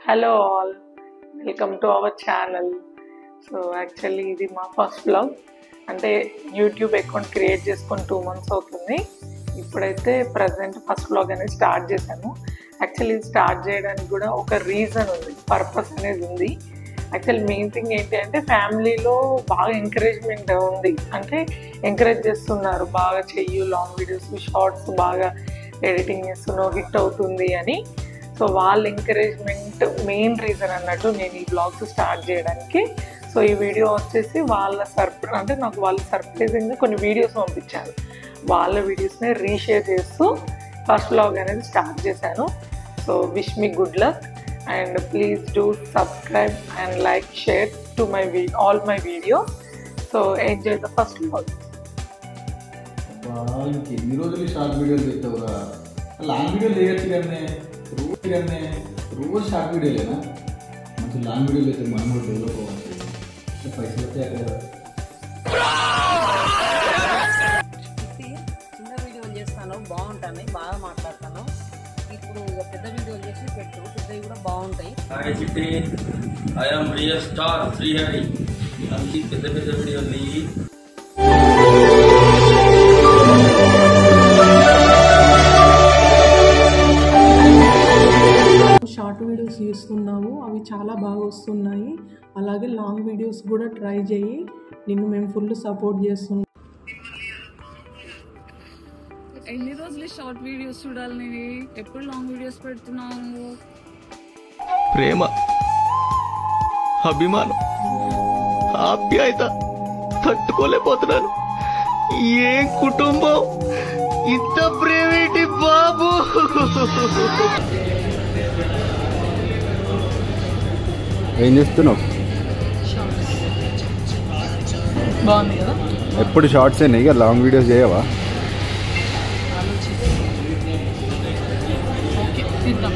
Hello all, welcome to our channel. So actually ఇది మా first vlog. అంటే YouTube account create చేసుకొని 2 months అవుతుంది. ఇప్పుడైతే ప్రజెంట్ ఫస్ట్ వ్లాగ్ అనేది స్టార్ట్ చేశాను. యాక్చువల్లీ స్టార్ట్ చేయడానికి కూడా ఒక రీజన్ ఉంది, పర్పస్ అనేది ఉంది. యాక్చువల్ మెయిన్ థింగ్ ఏంటి అంటే ఫ్యామిలీలో బాగా ఎంకరేజ్మెంట్ ఉంది, అంటే ఎంకరేజ్ చేస్తున్నారు బాగా చెయ్యి, లాంగ్ వీడియోస్, షార్ట్స్ బాగా ఎడిటింగ్ చేస్తున్నావు, హిట్ అవుతుంది అని. సో వాళ్ళ ఎంకరేజ్మెంట్ మెయిన్ రీజన్ అన్నట్టు నేను ఈ బ్లాగ్స్ స్టార్ట్ చేయడానికి. సో ఈ వీడియో వచ్చేసి వాళ్ళ అంటే నాకు వాళ్ళు సర్ప్రైజింగ్గా కొన్ని వీడియోస్ పంపించారు. వాళ్ళ వీడియోస్ని రీషేర్ చేస్తూ ఫస్ట్ బ్లాగ్ అనేది స్టార్ట్ చేశాను. So wish me good luck and please do subscribe and like, share to my all my videos. So enjoy the first blog. ఎన్ని రోజులు షార్ట్ వీడియోలు పెట్టావురా? లాంగ్ వీడియోలు వేయచ్చు కానీ రోజు షార్ట్ వీడియోలేనా? మంచి లాంగ్ వీడియోలు అయితే మనం కూడా డెవలప్ అవ్వచ్చు. పైసలు వచ్చాయి కదా. చిన్న వీడియోలు చేస్తాను, బాగుంటాను, బాగా మాట్లాడతాను. ఇప్పుడు పెద్ద వీడియోలు చేసి పెట్టు, పెద్దవి కూడా బాగుంటాయి. హాయ్ చిట్టి, I am real star Srihari. అందుకే పెద్ద పెద్ద వీడియోలు షార్ట్ వీడియోస్ చేస్తున్నాము, అవి చాలా బాగా వస్తున్నాయి. అలాగే లాంగ్ వీడియోస్ కూడా ట్రై చేయి, నిన్ను మేము ఫుల్ సపోర్ట్ చేస్తున్నాం. ఎన్ని రోజులు షార్ట్ వీడియోస్ చూడాలి? నేను ఎప్పుడు లాంగ్ వీడియోస్ పెడుతున్నావు? ప్రేమ, అభిమానం, ఆప్యాయత తట్టుకోలేకపోతున్నాను. ఏం కుటుంబం, ఇంత ప్రేమేంటి బాబు? ఏం చేస్తున్నావు? బాగుంది కదా? ఎప్పుడు షార్ట్స్ అయినా ఇక లాంగ్ వీడియోస్ చేయవా? ఓకే, తీద్దాం.